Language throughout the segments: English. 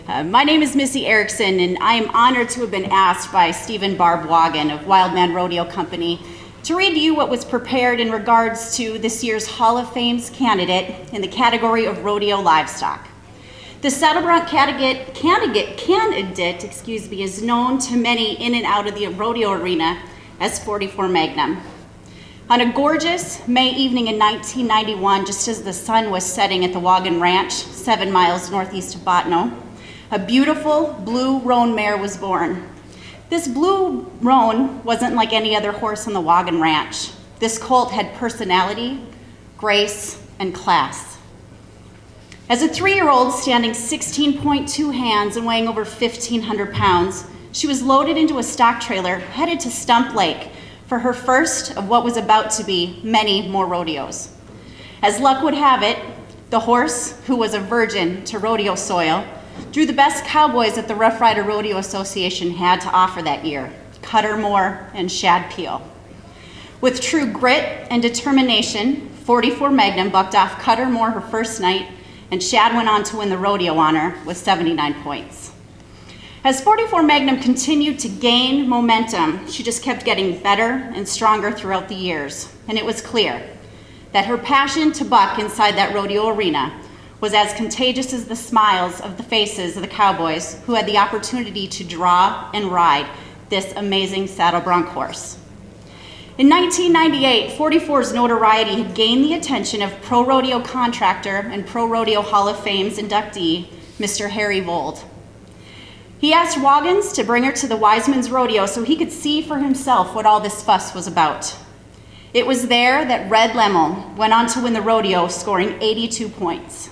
My name is Missy Erickson, and I am honored to have been asked by Steve and Barb Waagen of Wildman Rodeo Company to read to you what was prepared in regards to this year's Hall of Fame's candidate in the category of rodeo livestock. The saddle bronc candidate is known to many in and out of the rodeo arena as 44 Magnum. On a gorgeous May evening in 1991, just as the sun was setting at the Waagen Ranch, 7 miles northeast of Bottineau, a beautiful blue roan mare was born. This blue roan wasn't like any other horse on the Waagen Ranch. This colt had personality, grace, and class. As a 3-year-old standing 16.2 hands and weighing over 1,500 pounds, she was loaded into a stock trailer headed to Stump Lake for her first of what was about to be many more rodeos. As luck would have it, the horse, who was a virgin to rodeo soil, drew the best cowboys that the Rough Rider Rodeo Association had to offer that year, Cutter Moore and Shad Peel. With true grit and determination, 44 Magnum bucked off Cutter Moore her first night, and Shad went on to win the rodeo honor with 79 points. As 44 Magnum continued to gain momentum, she just kept getting better and stronger throughout the years, and it was clear that her passion to buck inside that rodeo arena was as contagious as the smiles of the faces of the cowboys who had the opportunity to draw and ride this amazing saddle bronc horse. In 1998, 44's notoriety had gained the attention of pro rodeo contractor and pro rodeo Hall of Fame's inductee, Mr. Harry Vold. He asked Waagens to bring her to the Wiseman's Rodeo so he could see for himself what all this fuss was about. It was there that Red Lemmel went on to win the rodeo, scoring 82 points.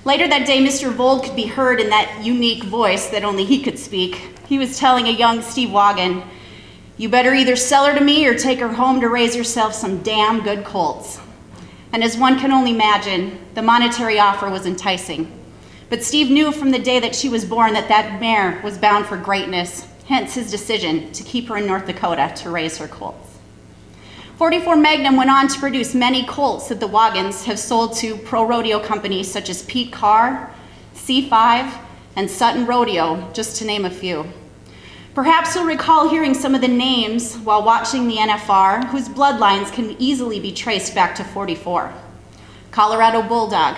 Later that day, Mr. Vold could be heard in that unique voice that only he could speak. He was telling a young Steve Waagen, "You better either sell her to me or take her home to raise yourself some damn good colts." And as one can only imagine, the monetary offer was enticing. But Steve knew from the day that she was born that that mare was bound for greatness, hence his decision to keep her in North Dakota to raise her colts. 44 Magnum went on to produce many colts that the Waagens have sold to pro rodeo companies such as Pete Carr, C5, and Sutton Rodeo, just to name a few. Perhaps you'll recall hearing some of the names while watching the NFR whose bloodlines can easily be traced back to 44. Colorado Bulldog,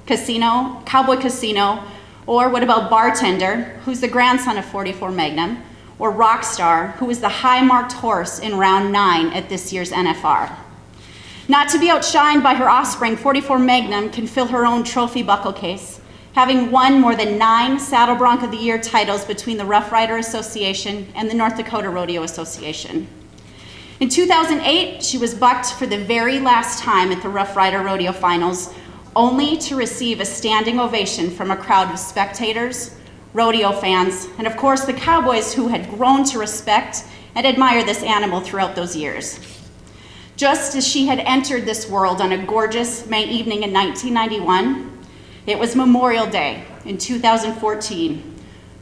Casino, Cowboy Casino, or what about Bartender, who's the grandson of 44 Magnum, or Rockstar, who was the high-marked horse in round 9 at this year's NFR. Not to be outshined by her offspring, 44 Magnum can fill her own trophy buckle case, having won more than 9 Saddle Bronc of the Year titles between the Rough Rider Association and the North Dakota Rodeo Association. In 2008, she was bucked for the very last time at the Rough Rider Rodeo Finals, only to receive a standing ovation from a crowd of spectators, rodeo fans, and of course the cowboys who had grown to respect and admire this animal throughout those years. Just as she had entered this world on a gorgeous May evening in 1991, it was Memorial Day in 2014,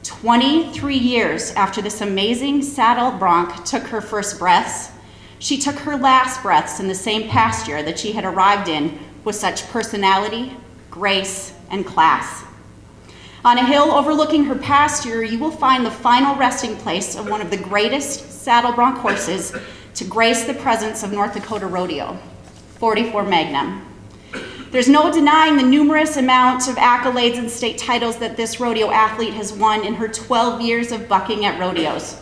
23 years after this amazing saddle bronc took her first breaths. She took her last breaths in the same pasture that she had arrived in with such personality, grace, and class. On a hill overlooking her pasture, you will find the final resting place of one of the greatest saddle bronc horses to grace the presence of North Dakota Rodeo, 44 Magnum. There's no denying the numerous amounts of accolades and state titles that this rodeo athlete has won in her 12 years of bucking at rodeos.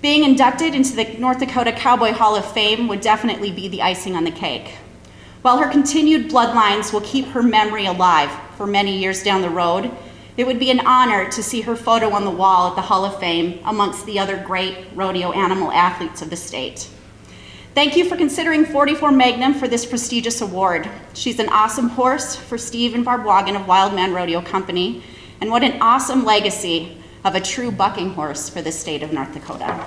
Being inducted into the North Dakota Cowboy Hall of Fame would definitely be the icing on the cake. While her continued bloodlines will keep her memory alive for many years down the road, it would be an honor to see her photo on the wall at the Hall of Fame amongst the other great rodeo animal athletes of the state. Thank you for considering 44 Magnum for this prestigious award. She's an awesome horse for Steve and Barb Waagen of Wildman Rodeo Company, and what an awesome legacy of a true bucking horse for the state of North Dakota.